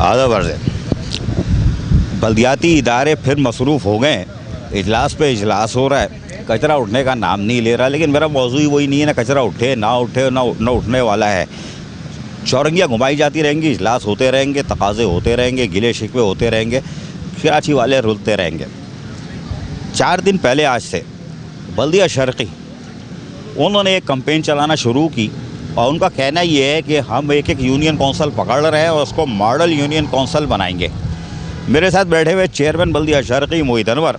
आधा वर्ष बल्दियाती इदारे फिर मसरूफ़ हो गए, इजलास पे इजलास हो रहा है, कचरा उठने का नाम नहीं ले रहा। लेकिन मेरा मौजू ही वही नहीं है, ना कचरा उठे ना उठे ना उठने वाला है। चौरंगियाँ घुमाई जाती रहेंगी, इजलास होते रहेंगे, तकाजे होते रहेंगे, गिले शिकवे होते रहेंगे, कराची वाले रुलते रहेंगे। 4 दिन पहले आज से बल्दिया शर्की उन्होंने एक कैंपेन चलाना शुरू की और उनका कहना ये है कि हम एक यूनियन काउंसिल पकड़ रहे हैं और उसको मॉडल यूनियन काउंसिल बनाएंगे। मेरे साथ बैठे हुए चेयरमैन बल्दिया शर्की मोहित अनवर।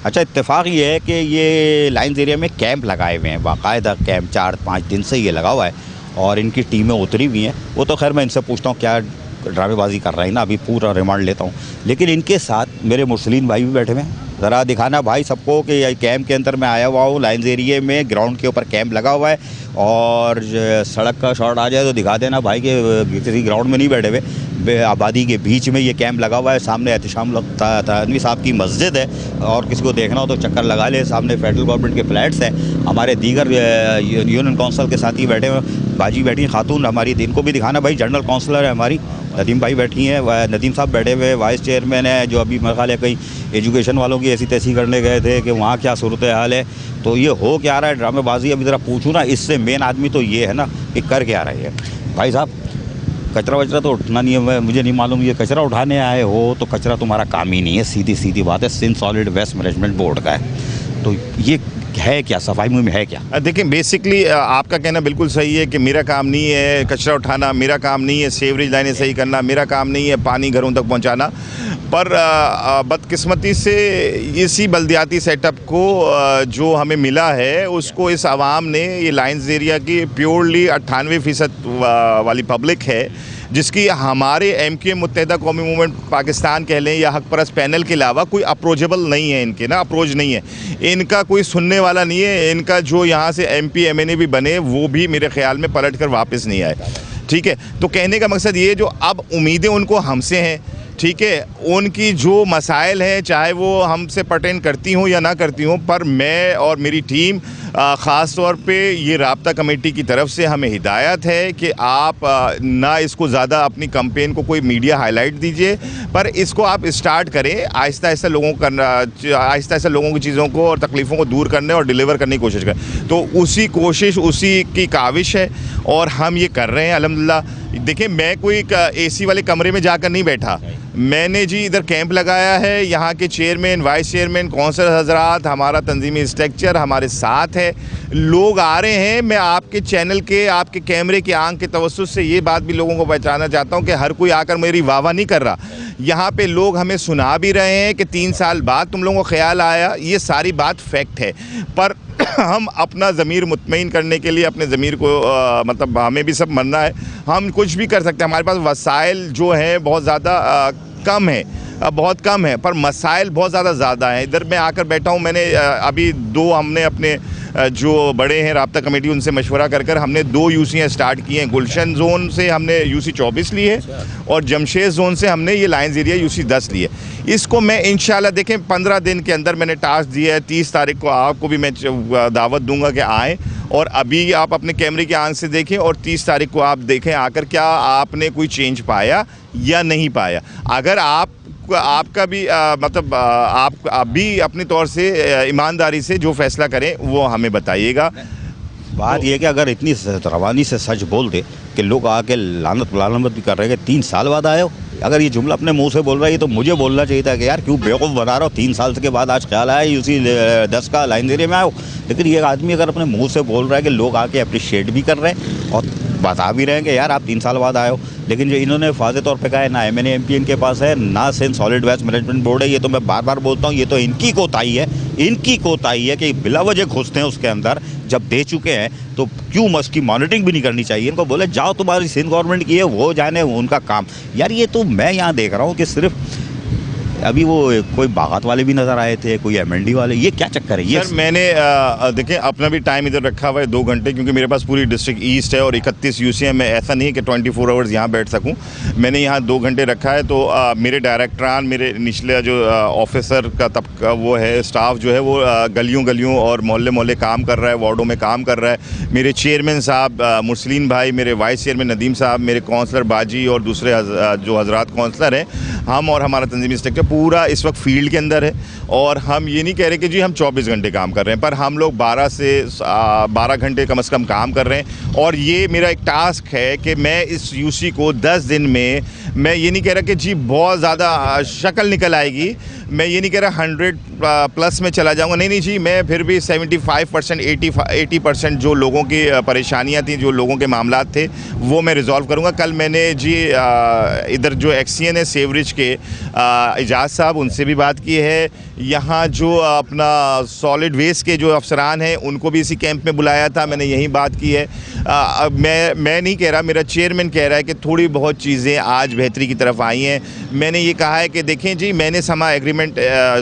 अच्छा, इत्तेफाक ये है कि ये लाइन्स एरिया में कैंप लगाए हुए हैं, बाकायदा कैंप 4-5 दिन से ये लगा हुआ है और इनकी टीमें उतरी हुई हैं। वो तो खैर मैं इनसे पूछता हूँ क्या ड्रामेबाजी कर रहे हैं ना, अभी पूरा रिमांड लेता हूँ। लेकिन इनके साथ मेरे मुस्लिम भाई भी बैठे हुए हैं। ज़रा दिखाना भाई सबको कि ये कैंप के अंदर मैं आया हुआ हूँ, लाइन्स एरिए में ग्राउंड के ऊपर कैंप लगा हुआ है। और सड़क का शॉट आ जाए तो दिखा देना भाई कि किसी ग्राउंड में नहीं बैठे हुए, आबादी के बीच में ये कैंप लगा हुआ है। सामने एहतशाम तानवी साहब की मस्जिद है और किसी को देखना हो तो चक्कर लगा ले, सामने फेडरल गवर्नमेंट के फ्लैट्स हैं। हमारे दीगर यूनियन काउंसिल के साथी बैठे हुए, बाजी बैठी खातून हमारी, इनको भी दिखाना भाई। जनरल काउंसलर है हमारी नदीम भाई बैठी हैं, नदीम साहब बैठे हुए, वाइस चेयरमैन है जो अभी मेरे ख्याल है कहीं एजुकेशन वालों की ऐसी तैसी करने गए थे कि वहाँ क्या सूरत हाल है। तो ये हो क्या रहा है ड्रामेबाजी, अभी ज़रा पूछूँ ना इससे मेन आदमी तो ये है ना कि कर क्या रही है। भाई साहब कचरा वचरा तो उठना नहीं है, मुझे नहीं मालूम ये कचरा उठाने आए हो तो कचरा तुम्हारा काम ही नहीं है, सीधी सीधी बात है। Sindh solid waste management board का है, तो ये है क्या, सफाई मुहिम है क्या? देखिए बेसिकली आपका कहना बिल्कुल सही है कि मेरा काम नहीं है कचरा उठाना, मेरा काम नहीं है सीवरेज लाइनें सही करना, मेरा काम नहीं है पानी घरों तक पहुंचाना। पर बदकिस्मती से इसी बल्दियाती सेटअप को जो हमें मिला है उसको इस आवाम ने, ये लाइन्स एरिया की प्योरली 98% वाली पब्लिक है जिसकी हमारे MQM मुत्तहिदा कौमी मूवमेंट पाकिस्तान कह लें या हक परस्त पैनल के अलावा कोई अप्रोचेबल नहीं है, इनके ना अप्रोच नहीं है, इनका कोई सुनने वाला नहीं है। इनका जो यहाँ से MP MNA भी बने वो भी मेरे ख्याल में पलट कर वापस नहीं आए। ठीक है, तो कहने का मकसद ये जो अब उम्मीदें उनको हमसे हैं, ठीक है, उनकी जो मसाइल हैं चाहे वो हमसे पर्टेन करती हों या ना करती हों, पर मैं और मेरी टीम ख़ास तौर पे ये राब्ता कमेटी की तरफ से हमें हिदायत है कि आप ना इसको ज़्यादा अपनी कैंपेन को कोई मीडिया हाईलाइट दीजिए, पर इसको आप स्टार्ट करें आहिस्ता आहिस्ता लोगों की चीज़ों को और तकलीफ़ों को दूर करने और डिलीवर करने की कोशिश करें। तो उसी कोशिश, उसी की काविश है और हम ये कर रहे हैं अल्हम्दुलिल्लाह। देखिए मैं कोई AC वाले कमरे में जाकर नहीं बैठा, मैंने जी इधर कैंप लगाया है, यहाँ के चेयरमैन, वाइस चेयरमैन, कौंसलर हजरात, हमारा तंजीमी स्ट्रक्चर हमारे साथ है, लोग आ रहे हैं। मैं आपके चैनल के, आपके कैमरे की आंख के तवज्जुह से ये बात भी लोगों को पहचानना चाहता हूँ कि हर कोई आकर मेरी वाह नहीं कर रहा। यहाँ पे लोग हमें सुना भी रहे हैं कि 3 साल बाद तुम लोगों को ख्याल आया, ये सारी बात फैक्ट है। पर हम अपना ज़मीर मुतमईन करने के लिए अपने ज़मीर को मतलब हमें भी सब मरना है, हम कुछ भी कर सकते हैं। हमारे पास वसाइल जो हैं बहुत ज़्यादा कम है, बहुत कम है, पर मसाइल बहुत ज़्यादा हैं। इधर मैं आकर बैठा हूँ, मैंने अभी 2 हमने अपने जो बड़े हैं राब्ता कमेटी उनसे मशवरा कर हमने 2 UC स्टार्ट किए हैं। गुलशन जोन से हमने UC 24 लिए और जमशेद जोन से हमने ये लाइन्स एरिया UC 10 लिए। इसको मैं इंशाल्लाह देखें 15 दिन के अंदर मैंने टास्क दिया है। 30 तारीख को आपको भी मैं दावत दूंगा कि आएँ और अभी आप अपने कैमरे की आंख से देखें और 30 तारीख को आप देखें आकर क्या आपने कोई चेंज पाया या नहीं पाया। अगर आपका भी मतलब आप भी अपने तौर से ईमानदारी से जो फैसला करें वो हमें बताइएगा। बात यह है कि अगर इतनी रवानी से सच बोल दे कि लोग आके लानत भी कर रहे हैं कि 3 साल बाद आए हो, अगर ये जुमला अपने मुंह से बोल रहा है तो मुझे बोलना चाहिए था कि यार क्यों बेवकूफ़ बना रहा हो, 3 साल के बाद आज ख्याल आया UC 10 का लाइन एरिया में आओ। लेकिन ये आदमी अगर अपने मुंह से बोल रहा है कि लोग आके अप्रिशिएट भी कर रहे हैं और बता भी रहे हैं कि यार आप 3 साल बाद आए हो, लेकिन जो इन्होंने वाज़े तौर पे कहा है ना MNA MP इनके पास है ना Sindh solid waste management board है, ये तो मैं बार बार बोलता हूँ, ये तो इनकी कोताही है कि बिला वजह घुसते हैं उसके अंदर। जब दे चुके हैं तो क्यों उसकी मॉनिटरिंग भी नहीं करनी चाहिए? इनको बोले जाओ तुम्हारी सिंध गवर्नमेंट की है वो जाने उनका काम। यार ये तो मैं यहाँ देख रहा हूँ कि सिर्फ अभी वो कोई बागात वाले भी नज़र आए थे, कोई एमएनडी वाले, ये क्या चक्कर है ये? सर मैंने देखें अपना भी टाइम इधर रखा हुआ है 2 घंटे, क्योंकि मेरे पास पूरी डिस्ट्रिक्ट ईस्ट है और 31 यूसी है। मैं ऐसा नहीं है कि 24 आवर्स यहाँ बैठ सकूँ, मैंने यहाँ 2 घंटे रखा है। तो मेरे डायरेक्टरान, मेरे निचले जो ऑफिसर का तबका वो है, स्टाफ जो है वो गलियों गलियों और मोहल्ले मोहल्ले काम कर रहा है, वार्डों में काम कर रहा है। मेरे चेयरमैन साहब मुरसलीन भाई, मेरे वाइस चेयरमैन नदीम साहब, मेरे काउंसलर बाजी और दूसरे जो हजरात काउंसलर हैं, हम और हमारा तंजीमी स्ट्रक्चर पूरा इस वक्त फील्ड के अंदर है। और हम ये नहीं कह रहे कि जी हम 24 घंटे काम कर रहे हैं, पर हम लोग 12 से 12 घंटे कम से कम काम कर रहे हैं। और ये मेरा एक टास्क है कि मैं इस यूसी को 10 दिन में, मैं ये नहीं कह रहा कि जी बहुत ज़्यादा शक्ल निकल आएगी, मैं ये नहीं कह रहा 100 प्लस में चला जाऊंगा, नहीं जी, मैं फिर भी 75% 80% जो लोगों की परेशानियां थी, जो लोगों के मामला थे, वो मैं रिजॉल्व करूंगा। कल मैंने जी इधर जो एक्सीएन है सेवरेज के इजाज़ साहब, उनसे भी बात की है। यहाँ जो अपना सॉलिड वेस्ट के जो अफसरान हैं उनको भी इसी कैंप में बुलाया था, मैंने यही बात की है। मैं नहीं कह रहा, मेरा चेयरमैन कह रहा है कि थोड़ी बहुत चीज़ें आज बेहतरी की तरफ आई हैं। मैंने ये कहा है कि देखें जी, मैंने समा एग्रीमेंट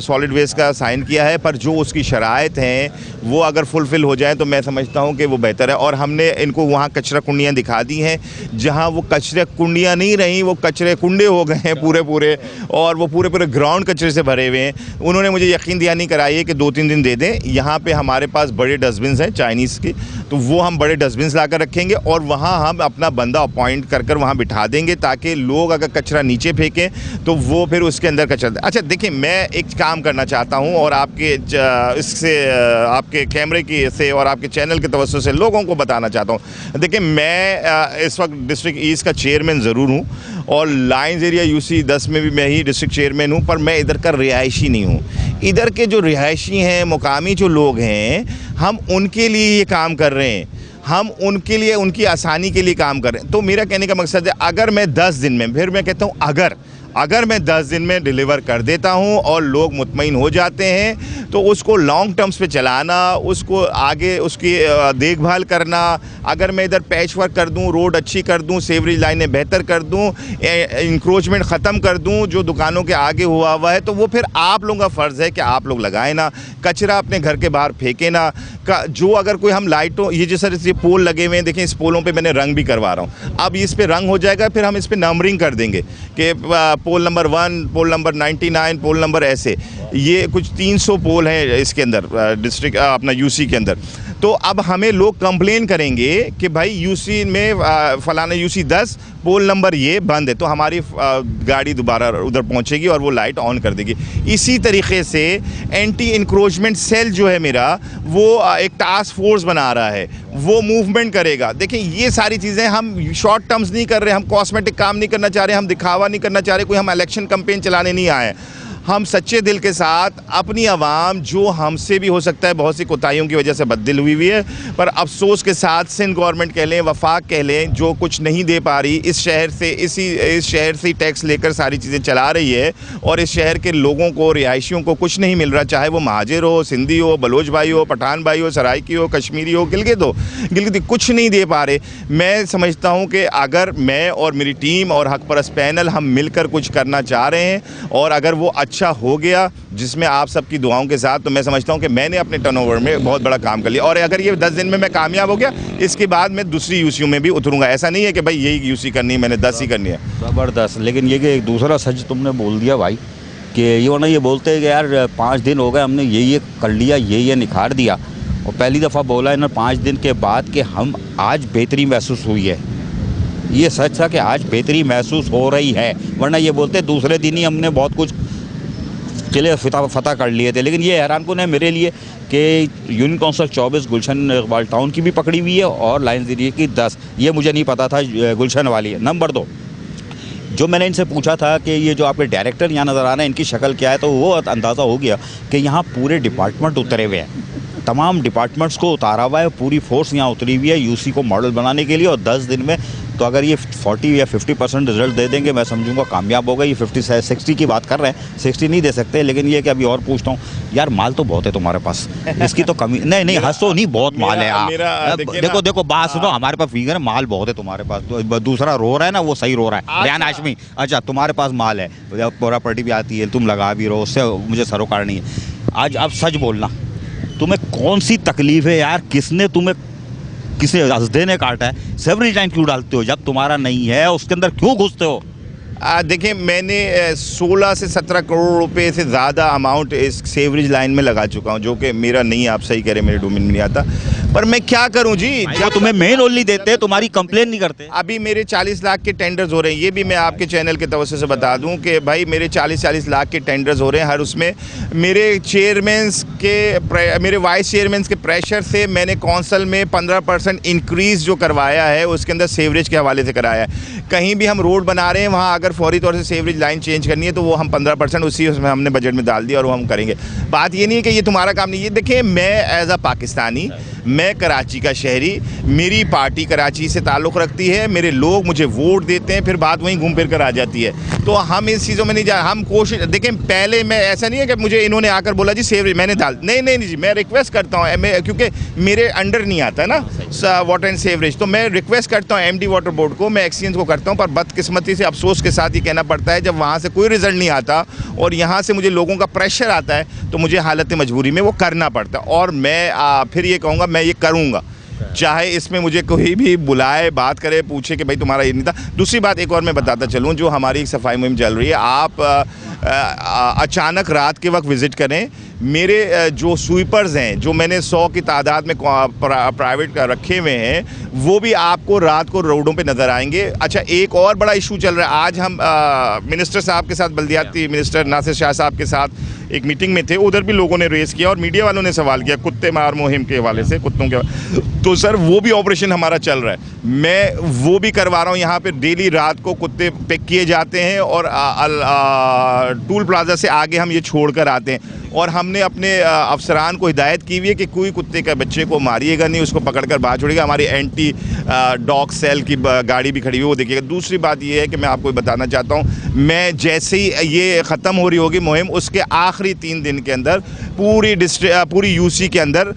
सॉलिड वेस्ट का साइन किया है, पर जो उसकी शराइत हैं वो अगर फुलफ़िल हो जाए तो मैं समझता हूँ कि वो बेहतर है। और हमने इनको वहाँ कचरा कुंडियाँ दिखा दी हैं, जहाँ वो कचरे कुंडियाँ नहीं रहीं, वो कचरे कुंडे हो गए हैं पूरे, और वो पूरे ग्राउंड कचरे से भरे हुए हैं। उन्होंने मुझे यकीन दहानी कराई है कि 2-3 दिन दे दें। यहाँ पे हमारे पास बड़े डस्टबिन हैं चाइनीज़ के, तो वो हम बड़े डस्टबिन ला कर रखेंगे और वहाँ हम अपना बंदा अपॉइंट कर वहाँ बिठा देंगे, ताकि लोग अगर कचरा नीचे फेंकें तो वो फिर उसके अंदर कचरा। अच्छा देखिए, मैं एक काम करना चाहता हूँ और आपके इससे आपके कैमरे की से और आपके चैनल के तवज्जो से लोगों को बताना चाहता हूँ। देखिए, मैं इस वक्त डिस्ट्रिक्ट ईस्ट का चेयरमैन ज़रूर हूँ और लाइन्स एरिया यूसी 10 में भी मैं ही डिस्ट्रिक्ट चेयरमैन हूँ, पर मैं इधर का रिहायशी नहीं हूँ। इधर के जो रिहायशी हैं, मुकामी जो लोग हैं, हम उनके लिए ये काम कर रहे हैं, हम उनके लिए, उनकी आसानी के लिए काम कर रहे हैं। तो मेरा कहने का मकसद है, अगर मैं 10 दिन में, फिर मैं कहता हूँ अगर मैं 10 दिन में डिलीवर कर देता हूं और लोग मुतमईन हो जाते हैं, तो उसको लॉन्ग टर्म्स पे चलाना, उसको आगे उसकी देखभाल करना, अगर मैं इधर पैच वर्क कर दूं, रोड अच्छी कर दूं, सेवरेज लाइनें बेहतर कर दूं, इंक्रोचमेंट ख़त्म कर दूं जो दुकानों के आगे हुआ है, तो वो फिर आप लोगों का फ़र्ज़ है कि आप लोग लगाएं ना, कचरा अपने घर के बाहर फेंके ना। जो अगर कोई हम लाइटों, ये जैसे पोल लगे हुए हैं, देखें इस पोलों पे मैंने रंग भी करवा रहा हूँ। अब इस पे रंग हो जाएगा, फिर हम इस पे नंबरिंग कर देंगे कि पोल नंबर 1, पोल नंबर 99, पोल नंबर ऐसे, ये कुछ 300 पोल हैं इसके अंदर, डिस्ट्रिक्ट अपना यूसी के अंदर। तो अब हमें लोग कंप्लेन करेंगे कि भाई यूसी में फलाना यूसी 10 पोल नंबर ये बंद है, तो हमारी गाड़ी दोबारा उधर पहुंचेगी और वो लाइट ऑन कर देगी। इसी तरीके से एंटी इंक्रोचमेंट सेल जो है मेरा, वो एक टास्क फोर्स बना रहा है, वो मूवमेंट करेगा। देखिए, ये सारी चीज़ें हम शॉर्ट टर्म्स नहीं कर रहे, हम कॉस्मेटिक काम नहीं करना चाह रहे, हम दिखावा नहीं करना चाह रहे, कोई हम इलेक्शन कैंपेन चलाने नहीं आए। हम सच्चे दिल के साथ अपनी आवाम, जो हमसे भी हो सकता है बहुत सी कोताहियों की वजह से बददिल हुई है, पर अफसोस के साथ सिंध गवर्नमेंट कह लें, वफाक कह लें, जो कुछ नहीं दे पा रही, इस शहर से टैक्स लेकर सारी चीज़ें चला रही है, और इस शहर के लोगों को, रिहायशियों को कुछ नहीं मिल रहा, चाहे वो महाजिर हो, सिंधी हो, बलोच भाई हो, पठान भाई हो, सराइकी हो, कश्मीरी हो, गिलगित कुछ नहीं दे पा रहे। मैं समझता हूँ कि अगर मैं और मेरी टीम और हक परस्त पैनल हम मिलकर कुछ करना चाह रहे हैं, और अगर वो अच्छा हो गया जिसमें आप सबकी दुआओं के साथ, तो मैं समझता हूं कि मैंने अपने टर्नओवर में बहुत बड़ा काम कर लिया। और अगर ये 10 दिन में मैं कामयाब हो गया, इसके बाद मैं दूसरी यूसी में भी उतरूंगा। ऐसा नहीं है कि भाई यही यूसी करनी है, मैंने 10 ही करनी है। ज़बरदस्त। लेकिन ये कि एक दूसरा सच तुमने बोल दिया भाई, कि ये बोलते हैं कि यार 5 दिन हो गए, हमने ये कर लिया, ये निखार दिया, और पहली दफ़ा बोला है ना 5 दिन के बाद कि हम आज बेहतरी महसूस हुई है। ये सच था कि आज बेहतरी महसूस हो रही है, वरना ये बोलते दूसरे दिन ही हमने बहुत कुछ किले फतह कर लिए थे। लेकिन ये हैरान कुन है मेरे लिए कि यूनियन काउंसिल 24 गुलशन इकबाल टाउन की भी पकड़ी हुई है और लाइन्स एरिया की 10, ये मुझे नहीं पता था गुलशन वाली है। नंबर 2, जो मैंने इनसे पूछा था कि ये जो आपके डायरेक्टर यहाँ नज़र आ रहे हैं, इनकी शक्ल क्या है, तो वो अंदाज़ा हो गया कि यहाँ पूरे डिपार्टमेंट उतरे हुए हैं, तमाम डिपार्टमेंट्स को उतारा हुआ है, पूरी फोर्स यहाँ उतरी हुई है यूसी को मॉडल बनाने के लिए, और 10 दिन में तो अगर ये 40 या 50% रिजल्ट दे देंगे मैं समझूंगा कामयाब होगा। ये 50-60 की बात कर रहे हैं, 60 नहीं दे सकते, लेकिन ये कि अभी और पूछता हूँ यार, माल तो बहुत है तुम्हारे पास, इसकी तो कमी नहीं हंसो नहीं, बहुत माल है आप। देखो बात सुनो, हमारे पास फिगर है, माल बहुत है तुम्हारे पास। तो दूसरा रो रहा है ना, वो सही रो रहा है, रेहान हाशमी। अच्छा तुम्हारे पास माल है, प्रॉपर्टी भी आती है, तुम लगा भी रहो, उससे मुझे सरोकार नहीं है। आज आप सच बोलना, तुम्हें कौन सी तकलीफ है यार, किसने हंसदे ने काटा है? सेवरेज लाइन क्यों डालते हो जब तुम्हारा नहीं है, उसके अंदर क्यों घुसते हो? देखिए, मैंने 16 से 17 करोड़ रुपए से ज़्यादा अमाउंट इस सेवरेज लाइन में लगा चुका हूं, जो कि मेरा नहीं, आप सही कह रहे, मेरे डोमेन में नहीं आता। पर मैं क्या करूं जी, जब तुम्हें मेन रोल नहीं देते, तुम्हारी कंप्लेन नहीं करते। अभी मेरे 40 लाख के टेंडर्स हो रहे हैं, ये भी मैं आपके चैनल के तवज्जो से बता दूं कि भाई मेरे 40 लाख के टेंडर्स हो रहे हैं। हर उसमें मेरे मेरे वाइस चेयरमैन के प्रेशर से मैंने कौंसल में 15% इंक्रीज़ जो करवाया है, उसके अंदर सेवरेज के हवाले से कराया है। कहीं भी हम रोड बना रहे हैं, वहाँ अगर फौरी तौर से सेवरेज लाइन चेंज करनी है तो वो हम 15% उसमें हमने बजट में डाल दिया और वो हम करेंगे। बात ये नहीं है कि ये तुम्हारा काम नहीं है। देखिए, मैं एज अ पाकिस्तानी, मैं कराची का शहरी, मेरी पार्टी कराची से ताल्लुक़ रखती है, मेरे लोग मुझे वोट देते हैं, फिर बात वहीं घूम फिर कर आ जाती है। तो हम इस चीज़ों में नहीं जा, हम कोशिश, देखें पहले मैं, ऐसा नहीं है कि मुझे इन्होंने आकर बोला जी सेवरेज मैंने डाल, नहीं जी, मैं रिक्वेस्ट करता हूँ, क्योंकि मेरे अंडर नहीं आता ना वाटर एंड सेवरेज, तो मैं रिक्वेस्ट करता हूँ MD वाटर बोर्ड को, मैं एक्सचेंज को करता हूँ। पर बदकिस्मती से, अफसोस के साथ ये कहना पड़ता है, जब वहाँ से कोई रिजल्ट नहीं आता और यहाँ से मुझे लोगों का प्रेशर आता है, तो मुझे हालत मजबूरी में वो करना पड़ता है। और मैं फिर ये कहूँगा, मैं ये करूँगा, चाहे इसमें मुझे कोई भी बुलाए, बात करे, पूछे कि भाई तुम्हारा ये नहीं था। दूसरी बात एक और मैं बताता चलूँ, जो हमारी एक सफाई मुहिम चल रही है, आप अचानक रात के वक्त विज़िट करें, मेरे जो स्वीपर्स हैं, जो मैंने 100 की तादाद में प्राइवेट रखे हुए हैं, वो भी आपको रात को रोडों पे नज़र आएंगे। अच्छा, एक और बड़ा इशू चल रहा है, आज हम मिनिस्टर साहब के साथ, बल्दियाती मिनिस्टर नासिर शाह साहब के साथ एक मीटिंग में थे, उधर भी लोगों ने रेस किया और मीडिया वालों ने सवाल किया कुत्ते मार मुहिम के हवाले से, कुत्तों के। तो सर, वो भी ऑपरेशन हमारा चल रहा है, मैं वो भी करवा रहा हूँ। यहाँ पे डेली रात को कुत्ते पिक किए जाते हैं और टूल प्लाजा से आगे हम ये छोड़ कर आते हैं। और हमने अपने अफसरान को हिदायत की हुई है कि कोई कुत्ते का बच्चे को मारिएगा नहीं, उसको पकड़कर बाहर छोड़िएगा। हमारी एंटी डॉग सेल की गाड़ी भी खड़ी हुई, वो देखिएगा। दूसरी बात ये है कि मैं आपको बताना चाहता हूँ, मैं जैसे ही ये ख़त्म हो रही होगी मुहिम, उसके आखिरी 3 दिन के अंदर पूरी यूसी के अंदर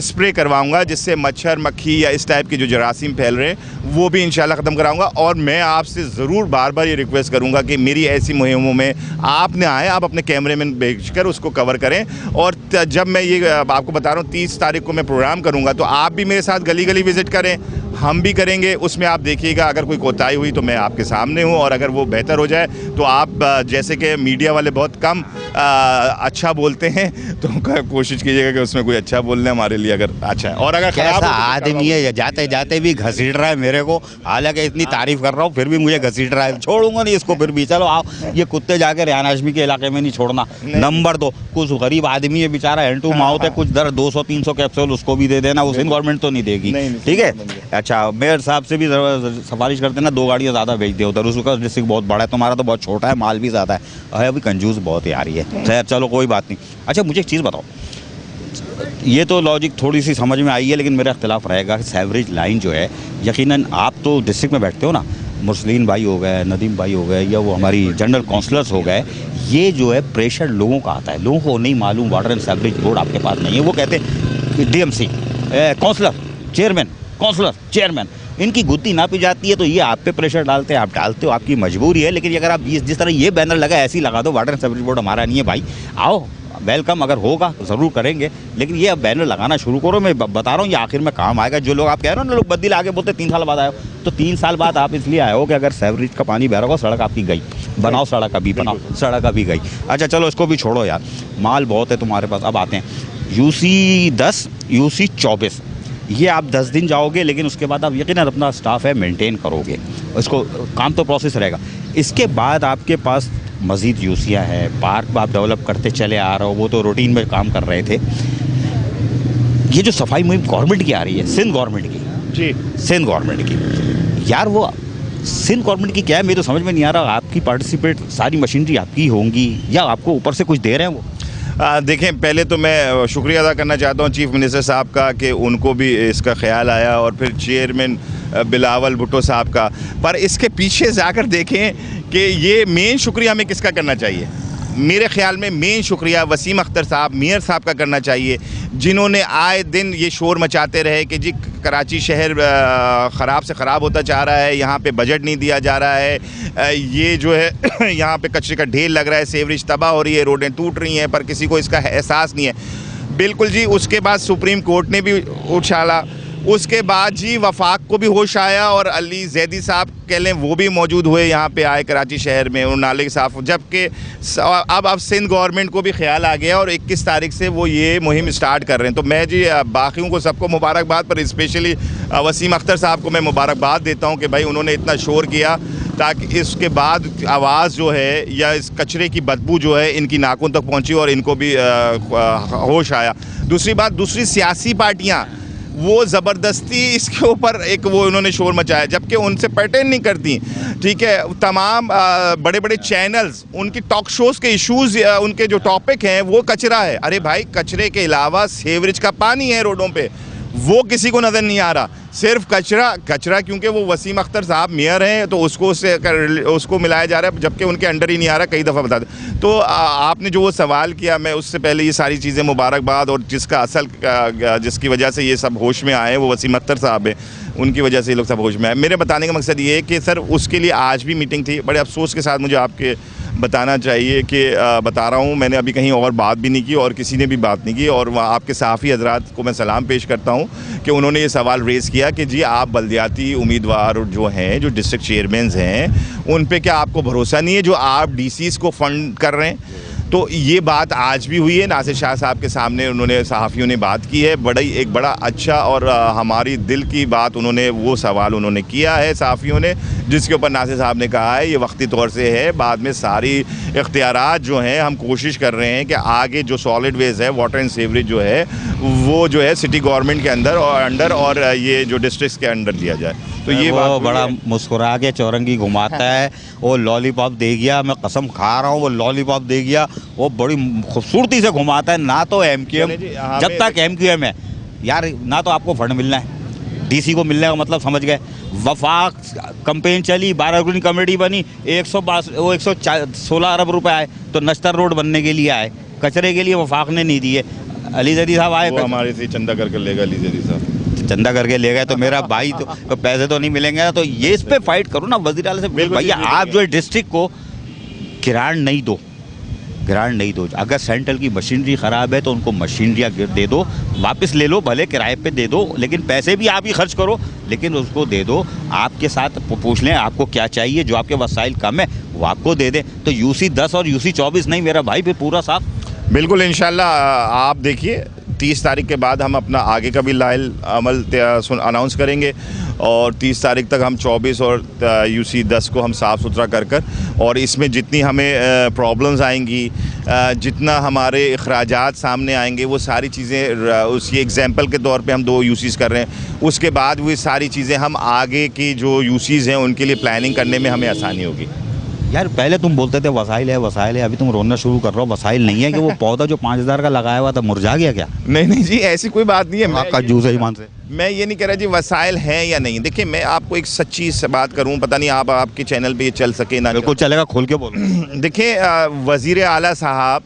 स्प्रे करवाऊँगा, जिससे मच्छर, मक्खी या इस टाइप के जो जरासीम फैल रहे हैं वो भी इंशाल्लाह ख़त्म कराऊँगा। और मैं आपसे ज़रूर बार बार ये रिक्वेस्ट करूँगा कि मेरी ऐसी मुहिमों में आप न आएँ, आप अपने कैमरे मैन भेजकर उसको कवर करें। और जब मैं ये आपको बता रहा हूँ 30 तारीख को मैं प्रोग्राम करूँगा, तो आप भी मेरे साथ गली गली विज़िट करें, हम भी करेंगे। उसमें आप देखिएगा, अगर कोई कोताही हुई तो मैं आपके सामने हूँ, और अगर वो बेहतर हो जाए तो आप, जैसे कि मीडिया वाले बहुत कम अच्छा बोलते हैं, तो कोशिश कीजिएगा कि उसमें कोई अच्छा बोल लें हमारे लिए, अगर अच्छा है। और अगर कैसा आदमी है, जाते जाते भी घसीट रहा है मेरे को, हालांकि इतनी तारीफ कर रहा हूँ फिर भी मुझे घसीट रहा है, छोड़ूंगा नहीं इसको फिर भी। चलो आओ, ये कुत्ते जाके रेहान हाशमी के इलाके में नहीं छोड़ना। नंबर 2, कुछ गरीब आदमी है बेचारा, हैंड टू माउथ है, कुछ 200-300 कैप्सूल उसको भी दे देना, उस गवर्नमेंट तो नहीं देगी, ठीक है। अच्छा, मेयर साहब से भी सिफारिश करते ना, 2 गाड़ियाँ ज़्यादा भेज दे उधर, उसका डिस्ट्रिक्ट बहुत बड़ा है, तुम्हारा तो बहुत छोटा है, माल भी ज़्यादा है, अभी कंजूस बहुत ही आ रही है। खैर चलो कोई बात नहीं। अच्छा, मुझे एक चीज़ बताओ, ये तो लॉजिक थोड़ी सी समझ में आई है, लेकिन मेरा इख्तिलाफ रहेगा कि सेवरेज लाइन जो है, यकीनन आप तो डिस्ट्रिक्ट में बैठते हो ना, मुरसलीन भाई हो गए, नदीम भाई हो गए, या वो हमारी जनरल काउंसलर्स हो गए, ये जो है प्रेशर लोगों का आता है, लोगों को नहीं मालूम, वाटर एंड सेवरेज बोर्ड आपके पास नहीं है, वो कहते हैं DMC councillor chairman, councillor chairman, इनकी गुत्ती नापी जाती है, तो ये आप पे प्रेशर डालते हैं, आप डालते हो, आपकी मजबूरी है। लेकिन अगर आप जिस तरह ये बैनर लगा ऐसे ही लगा दो, वाटर एंड सेवरेज बोर्ड हमारा नहीं है भाई, आओ, वेलकम, अगर होगा तो ज़रूर करेंगे, लेकिन ये अब बैनर लगाना शुरू करो। मैं बता रहा हूँ, ये आखिर में काम आएगा। जो लोग आप कह रहे हो ना, लोग बददिल आगे बोलते 3 साल बाद आए हो, तो 3 साल बाद आप इसलिए आए हो कि अगर सेवरेज का पानी बह रहा होगा, सड़क आपकी गई, बनाओ सड़क अभी, बनाओ सड़क अभी गई। अच्छा चलो, इसको भी छोड़ो यार, माल बहुत है तुम्हारे पास। अब आते हैं UC 10, UC 24, ये आप 10 दिन जाओगे, लेकिन उसके बाद आप यकीनन अपना स्टाफ है मेंटेन करोगे, इसको काम तो प्रोसेस रहेगा। इसके बाद आपके पास मज़ीद यूसियाँ हैं, पार्क आप डेवलप करते चले आ रहे हो, वो तो रूटीन में काम कर रहे थे। ये जो सफाई मुहिम गवर्नमेंट की आ रही है, सिंध गवर्नमेंट की जी, सिंध गवर्नमेंट की, यार वो सिंध गवर्नमेंट की क्या है, मेरे तो समझ में नहीं आ रहा। आपकी पार्टिसिपेट सारी मशीनरी आपकी होंगी या आपको ऊपर से कुछ दे रहे हैं वो? देखें, पहले तो मैं शुक्रिया अदा करना चाहता हूँ चीफ़ मिनिस्टर साहब का कि उनको भी इसका ख्याल आया, और फिर चेयरमैन बिलावल भुट्टो साहब का। पर इसके पीछे जाकर देखें कि ये मेन शुक्रिया हमें किसका करना चाहिए। मेरे ख़्याल में मेन शुक्रिया वसीम अख्तर साहब, मेयर साहब का करना चाहिए, जिन्होंने आए दिन ये शोर मचाते रहे कि जी कराची शहर ख़राब से ख़राब होता जा रहा है, यहाँ पे बजट नहीं दिया जा रहा है, ये जो है यहाँ पे कचरे का ढेर लग रहा है, सेवरेज तबाह हो रही है, रोडें टूट रही हैं, पर किसी को इसका एहसास नहीं है। बिल्कुल जी, उसके बाद सुप्रीम कोर्ट ने भी उछाला, उसके बाद जी वफाक को भी होश आया, और अली जैदी साहब कह लें वो भी मौजूद हुए, यहाँ पे आए कराची शहर में, उन नाले साफ, जबकि अब सिंध गवर्नमेंट को भी ख्याल आ गया और 21 तारीख से वो ये मुहिम स्टार्ट कर रहे हैं। तो मैं जी बाकियों को सबको मुबारकबाद, पर स्पेशली वसीम अख्तर साहब को मैं मुबारकबाद देता हूँ कि भाई उन्होंने इतना शोर किया ताकि इसके बाद आवाज़ जो है या इस कचरे की बदबू जो है इनकी नाकों तक पहुँची और इनको भी होश आया। दूसरी बात, दूसरी सियासी पार्टियाँ वो ज़बरदस्ती इसके ऊपर एक वो उन्होंने शोर मचाया, जबकि उनसे पर्टेन नहीं करती। ठीक है, तमाम बड़े बड़े चैनल्स, उनकी टॉक शोज़ के इश्यूज़, उनके जो टॉपिक हैं वो कचरा है। अरे भाई, कचरे के अलावा सीवरेज का पानी है रोडों पे, वो किसी को नज़र नहीं आ रहा, सिर्फ कचरा क्योंकि वो वसीम अख्तर साहब मेयर हैं तो उसको मिलाया जा रहा है, जबकि उनके अंडर ही नहीं आ रहा। कई दफ़ा बता दें। तो आपने जो वो सवाल किया, मैं उससे पहले ये सारी चीज़ें मुबारकबाद, और जिसका असल जिसकी वजह से ये सब होश में आए वो वसीम अख्तर साहब हैं, उनकी वजह से ये लोग सब होश में आए। मेरे बताने का मकसद ये है कि सर उसके लिए आज भी मीटिंग थी। बड़े अफसोस के साथ मुझे आपके बताना चाहिए कि बता रहा हूँ, मैंने अभी कहीं और बात भी नहीं की और किसी ने भी बात नहीं की, और वहाँ आपके सहाफ़ी हज़रात को मैं सलाम पेश करता हूँ कि उन्होंने ये सवाल रेज़ किया कि जी आप बल्दियाती उम्मीदवार जो हैं, जो डिस्ट्रिक्ट चेयरमैन हैं, उन पे क्या आपको भरोसा नहीं है जो आप डीसीज़ को फ़ंड कर रहे हैं। तो ये बात आज भी हुई है, नासिर शाह साहब के सामने उन्होंने सहाफ़ियों ने बात की है, एक बड़ा अच्छा और हमारी दिल की बात उन्होंने वो सवाल उन्होंने किया है सहाफ़ियों ने, जिसके ऊपर नासिर साहब ने कहा है ये वक्ती तौर से है, बाद में सारी इख्तियारात जो हैं हम कोशिश कर रहे हैं कि आगे जो सॉलिड वेस्ट है, वाटर एंड सीवरेज जो है वो जो है सिटी गवर्नमेंट के अंडर और ये जो डिस्ट्रिक्ट के अंडर लिया जाए। तो ये बात बड़ा मुस्कुरा के चौरंगी घुमाता है, वो लॉलीपॉप दे गया, मैं कसम खा रहा हूँ वो लॉलीपॉप दे गया, वो बड़ी खूबसूरती से घुमाता है। ना तो एमक्यूएम, जब तक एमक्यूएम है यार, ना तो आपको फंड मिलना है, डीसी को मिलने का मतलब समझ गए। वफाक कंपेन चली, 12 गुनी कमेटी बनी, 116 अरब रुपए आए तो नश्तर रोड बनने के लिए आए, कचरे के लिए वफाक ने नहीं दिए। अली जैदी साहब आए, हमारे से चंदा करके लेगा अली जैदी साहब, चंदा करके ले गए तो मेरा भाई तो पैसे तो नहीं मिलेंगे ना, तो ये इस पे फाइट करो ना वज़ीर आला से। भैया आप जो है डिस्ट्रिक्ट को ग्रांट नहीं दो, अगर सेंट्रल की मशीनरी ख़राब है तो उनको मशीनरियाँ दे दो, वापस ले लो, भले किराए पे दे दो, लेकिन पैसे भी आप ही खर्च करो, लेकिन उसको दे दो। आपके साथ पूछ लें आपको क्या चाहिए, जो आपके वसाइल कम है वो आपको दे दें। तो यूसी 10 और यूसी 24 नहीं मेरा भाई, फिर पूरा साफ। बिल्कुल, इंशाल्लाह आप देखिए 30 तारीख के बाद हम अपना आगे का भी लाइल अमल अनाउंस करेंगे, और 30 तारीख तक हम 24 और यूसी 10 को हम साफ़ सुथरा कर और इसमें जितनी हमें प्रॉब्लम्स आएंगी, जितना हमारे अखराजात सामने आएंगे, वो सारी चीज़ें उसी एग्जांपल के तौर पे हम 2 यूसीज़ कर रहे हैं। उसके बाद वो सारी चीज़ें हम आगे की जो यूसीज़ हैं उनके लिए प्लानिंग करने में हमें आसानी होगी। यार पहले तुम बोलते थे वसाइल है, अभी तुम रोना शुरू कर रहे हो। वसाइल नहीं है कि वो पौधा जो 5000 का लगाया हुआ था मुरझा गया क्या? नहीं जी, ऐसी कोई बात नहीं है। आपका जूस है ईमान से, मैं ये नहीं कह रहा जी वसाइल हैं या नहीं। देखिए, मैं आपको एक सच्ची बात करूं, पता नहीं आपके चैनल पे ये चल सके ना। बिल्कुल चलेगा, खोल के बोलो। देखिए, वज़ीर आला साहब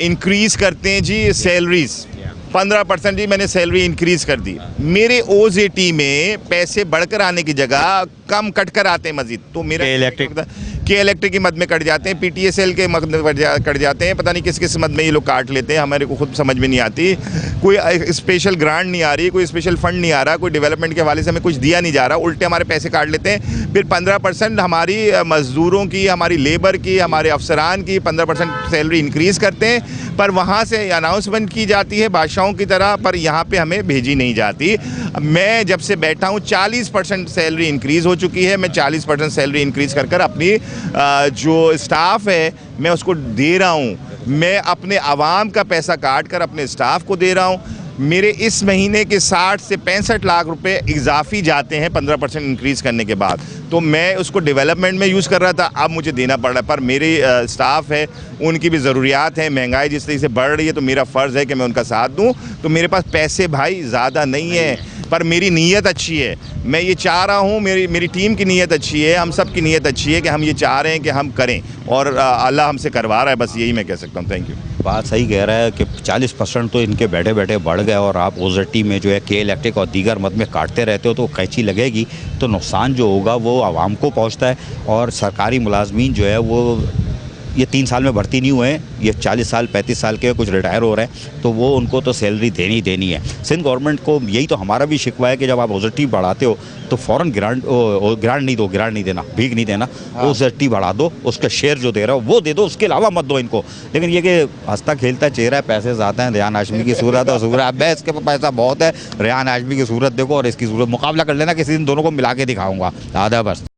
इंक्रीज़ करते हैं जी सैलरीज़ 15% जी, मैंने सैलरी इंक्रीज़ कर दी। मेरे OZT में पैसे बढ़कर आने की जगह कम कट कर आते हैं मजीद। तो मेरा इलेक्ट्रिक की मद में कट जाते हैं, PTSL के मद में कट जाते हैं, पता नहीं किस किस मद में ये लोग काट लेते हैं, हमारे को खुद समझ में नहीं आती। कोई स्पेशल ग्रांट नहीं आ रही, कोई स्पेशल फंड नहीं आ रहा, कोई डेवलपमेंट के हवाले से हमें कुछ दिया नहीं जा रहा, उल्टे हमारे पैसे काट लेते हैं। फिर 15% हमारी मज़दूरों की, हमारी लेबर की, हमारे अफसरान की 15% सैलरी इंक्रीज़ करते हैं, पर वहाँ से अनाउंसमेंट की जाती है बादशाहों की तरह, पर यहाँ पे हमें भेजी नहीं जाती। मैं जब से बैठा हूँ 40% सैलरी इंक्रीज़ हो चुकी है। मैं 40% सैलरी इंक्रीज़ कर अपनी जो स्टाफ है मैं उसको दे रहा हूँ। मैं अपने आवाम का पैसा काट कर अपने स्टाफ को दे रहा हूँ। मेरे इस महीने के 60 से 65 लाख रुपए इजाफी जाते हैं 15% इंक्रीज़ करने के बाद। तो मैं उसको डेवलपमेंट में यूज़ कर रहा था, अब मुझे देना पड़ रहा है। पर मेरे स्टाफ है, उनकी भी ज़रूरियात है, महंगाई जिस तरीके से बढ़ रही है, तो मेरा फ़र्ज़ है कि मैं उनका साथ दूं। तो मेरे पास पैसे भाई ज़्यादा नहीं है, पर मेरी नीयत अच्छी है। मैं ये चाह रहा हूँ, मेरी टीम की नीयत अच्छी है, हम सब की नीयत अच्छी है कि हम ये चाह रहे हैं कि हम करें, और अल्लाह हमसे करवा रहा है, बस यही मैं कह सकता हूँ। Thank you. बात सही कह रहा है कि 40% तो इनके बैठे बैठे बढ़ गए, और आप ओजेटी में जो है के इलेक्ट्रिक और दीगर मद में काटते रहते हो तो कैंची लगेगी, तो नुकसान जो होगा वो आवाम को पहुंचता है। और सरकारी मुलाजमीन जो है वो ये 3 साल में भर्ती नहीं हुए हैं, ये 40 साल 35 साल के कुछ रिटायर हो रहे हैं, तो वो उनको तो सैलरी देनी है। सिंध गवर्नमेंट को यही तो हमारा भी शिकवा है कि जब आप ओजेटी बढ़ाते हो तो फ़ौरन ग्रांट नहीं देना, भीख नहीं देना, ओजेटी बढ़ा दो, उसका शेयर जो दे रहा हो वो दे दो, उसके अलावा मत दो इनको। लेकिन ये कि हंसता खेलता चेहरा है, पैसे ज़्यादा हैं, रेहान हाशमी की सूरत है, सूरत अब इसके पास पैसा बहुत है, रेहान हाशमी की सूरत देखो और इसकी सूरत मुकाबला कर लेना, किसी दिन दोनों को मिला के दिखाऊंगा। आधा बस।